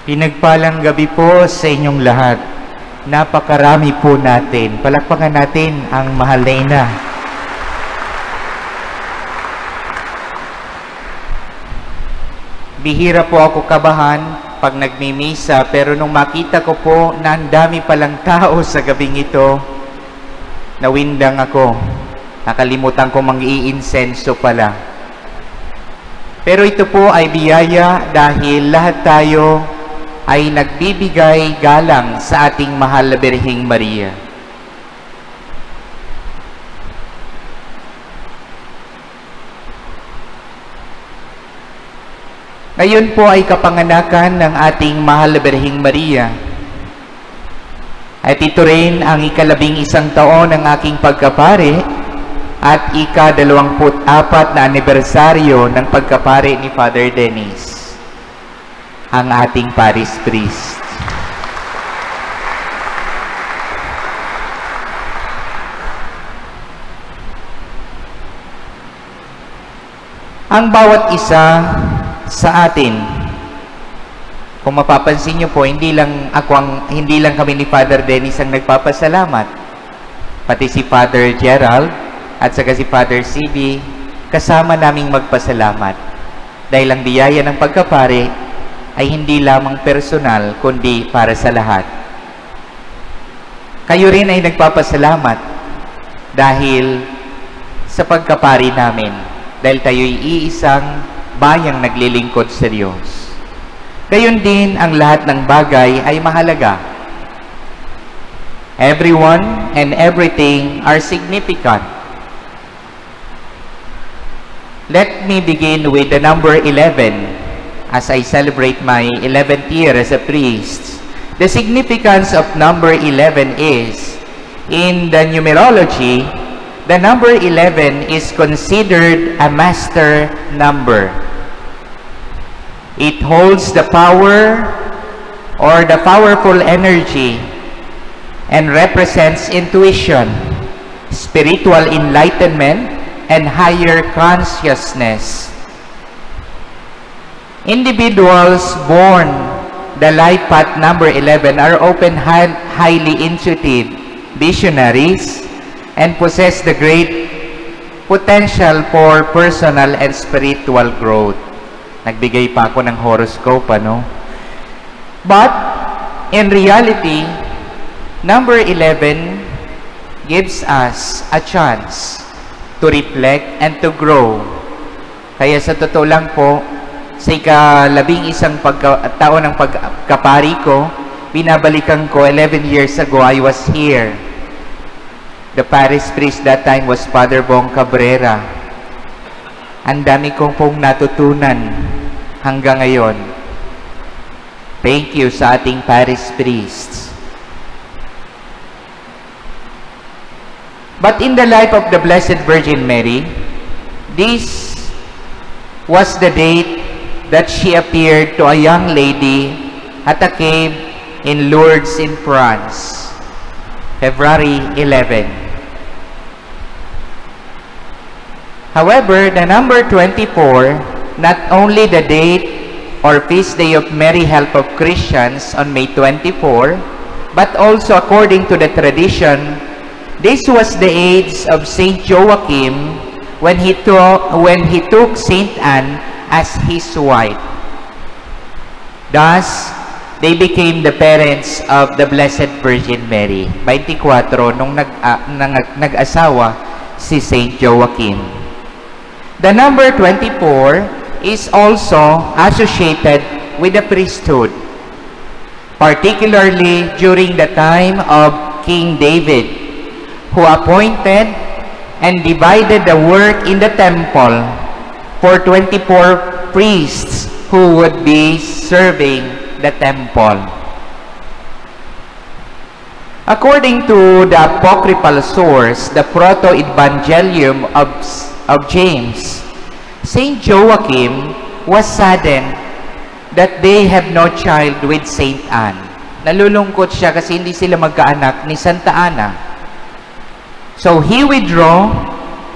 Pinagpalang gabi po sa inyong lahat. Napakarami po natin. Palakpakan natin ang mahal na ina. Bihira po ako kabahan pag nagmimisa, pero nung makita ko po na ang dami palang tao sa gabing ito, nawindang ako. Nakalimutan ko mang-iinsenso pala. Pero ito po ay biyaya dahil lahat tayo ay nagbibigay galang sa ating mahal na Birheng Maria. Ngayon po ay kapanganakan ng ating mahal na Birheng Maria. At ito rin ang ika-11 taon ng aking pagkapari at ika-24 na anibersaryo ng pagkapari ni Father Dennis, ang ating parish priest. Ang bawat isa sa atin, kung mapapansin niyo po, hindi lang kami ni Father Dennis ang nagpapasalamat, pati si Father Gerald at saka si Father CB, kasama naming magpasalamat dahil ang biyaya ng pagkapari ay hindi lamang personal kundi para sa lahat. Kayo rin ay nagpapasalamat dahil sa pagkapari namin, dahil tayo'y iisang bayang naglilingkod sa Diyos. Gayon din ang lahat ng bagay ay mahalaga. Everyone and everything are significant. Let me begin with the number 11. As I celebrate my 11th year as a priest, the significance of number 11 is, in the numerology, the number 11 is considered a master number. It holds the power or the powerful energy and represents intuition, spiritual enlightenment, and higher consciousness. Individuals born the life path number 11 are often highly intuitive, visionaries, and possess the great potential for personal and spiritual growth. Nagbigay pa ako ng horoscope, ano? But, in reality, number 11 gives us a chance to reflect and to grow. Kaya sa totoo lang po, sa ika-11 taon ng pagkapari ko, binabalikan ko 11 years ago, I was here. The parish priest that time was Father Bong Cabrera. Ang dami kong pong natutunan hanggang ngayon. Thank you sa ating parish priests. But in the life of the Blessed Virgin Mary, this was the date that she appeared to a young lady at a cave in Lourdes in France, February 11. However, the number 24, not only the date or feast day of Mary Help of Christians on May 24, but also according to the tradition, this was the age of Saint Joachim when he took Saint Anne as his wife. Thus, they became the parents of the Blessed Virgin Mary. 24 nung nag-asawa si Saint Joachim. The number 24 is also associated with the priesthood, particularly during the time of King David, who appointed and divided the work in the temple for 24 priests who would be serving the temple. According to the apocryphal source, the Proto-Evangelium of James, Saint Joachim was saddened that they have no child with Saint Anne. Nalulungkot siya kasi hindi sila magkaanak ni Santa Ana. So he withdrew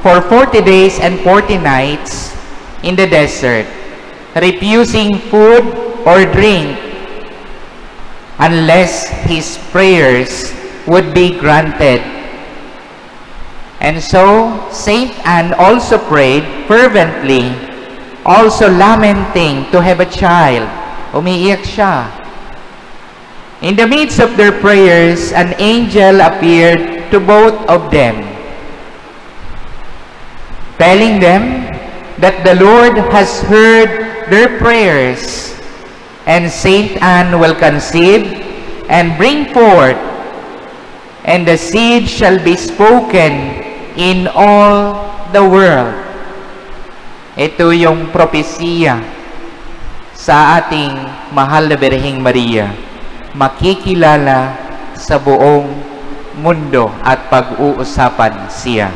for 40 days and 40 nights in the desert, refusing food or drink unless his prayers would be granted. And so, Saint Anne also prayed fervently, also lamenting to have a child. Umiiyak siya. In the midst of their prayers, an angel appeared to both of them, telling them that the Lord has heard their prayers, and Saint Anne will conceive and bring forth, and the seed shall be spoken in all the world. Ito yung propesiya sa ating mahal na Birheng Maria, makikilala sa buong mundo at pag-uusapan siya.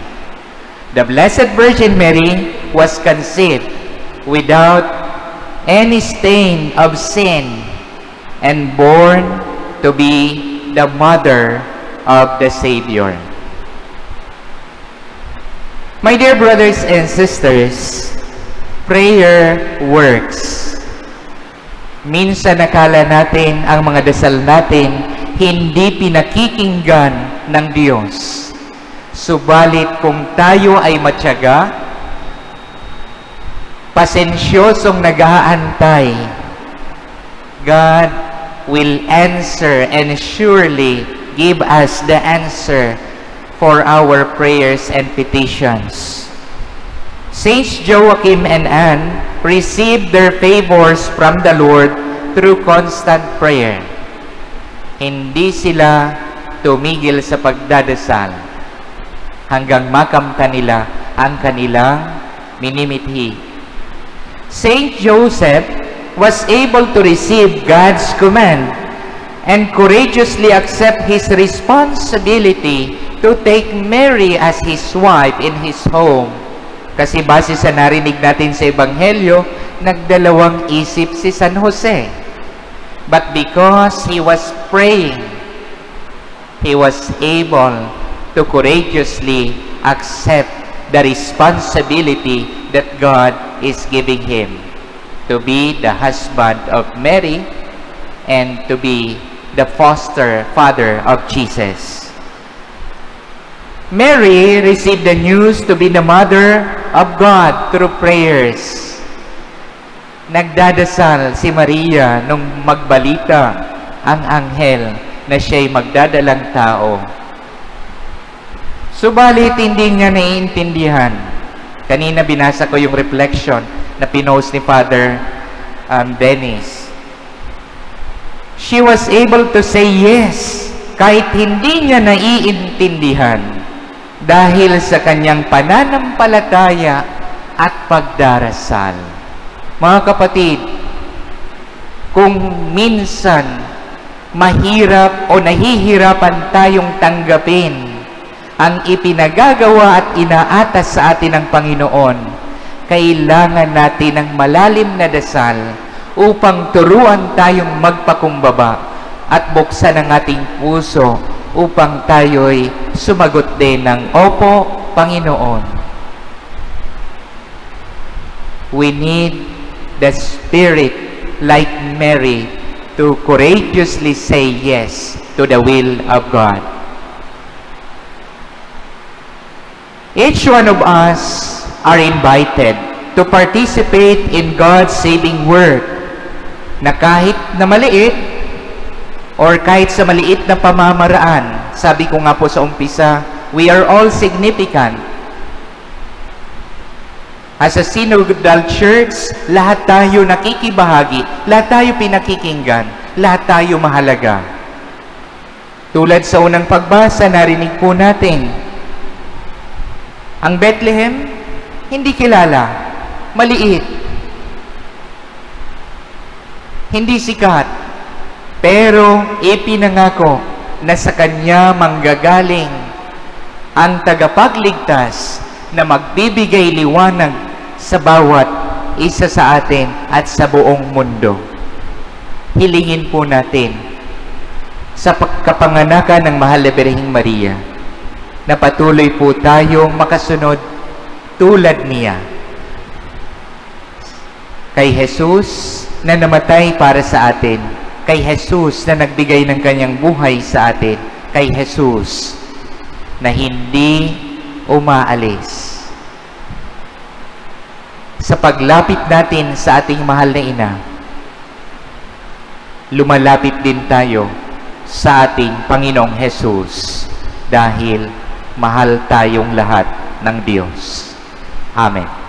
The Blessed Virgin Mary was conceived without any stain of sin and born to be the mother of the Savior. My dear brothers and sisters, prayer works. Minsan nakala natin ang mga dasal natin hindi pinakikinggan ng Diyos. Subalit kung tayo ay matyaga, pasensyosong nag-aantay, God will answer and surely give us the answer for our prayers and petitions. Saints Joachim and Anne received their favors from the Lord through constant prayer. Hindi sila tumigil sa pagdadasal hanggang makamta nila ang kanilang minimithi. Saint Joseph was able to receive God's command and courageously accept his responsibility to take Mary as his wife in his home. Kasi base sa narinig natin sa Ebanghelyo, nagdalawang isip si San Jose. But because he was praying, he was able to courageously accept the responsibility that God is giving him to be the husband of Mary and to be the foster father of Jesus. Mary received the news to be the mother of God through prayers. Nagdadasal si Maria nung magbalita ang anghel na siya'y magdadalang tao. Subalit hindi niya naiintindihan. Kanina binasa ko yung reflection na pinost ni Father Dennis. She was able to say yes kahit hindi niya naiintindihan dahil sa kanyang pananampalataya at pagdarasal. Mga kapatid, kung minsan mahirap o nahihirapan tayong tanggapin ang ipinagagawa at inaatas sa atin ng Panginoon, kailangan natin ng malalim na dasal upang turuan tayong magpakumbaba at buksan ang ating puso upang tayo'y sumagot din ng, Opo, Panginoon. We need the Spirit like Mary to courageously say yes to the will of God. Each one of us are invited to participate in God's saving work na kahit na maliit or kahit sa maliit na pamamaraan. Sabi ko nga po sa umpisa, we are all significant. As a synodal church, lahat tayo nakikibahagi, lahat tayo pinakikinggan, lahat tayo mahalaga. Tulad sa unang pagbasa, narinig po natin, ang Bethlehem, hindi kilala, maliit, hindi sikat, pero ipinangako na sa kanya manggagaling ang tagapagligtas na magbibigay liwanag sa bawat isa sa atin at sa buong mundo. Hilingin po natin sa pagkapanganakan ng mahal na Birheng Maria na patuloy po tayong makasunod tulad niya kay Jesus na namatay para sa atin kay Jesus na nagbigay ng kanyang buhay sa atin, kay Jesus na hindi umaalis. Sa paglapit natin sa ating mahal na ina, lumalapit din tayo sa ating Panginoong Jesus dahil mahal tayong lahat ng Diyos. Amen.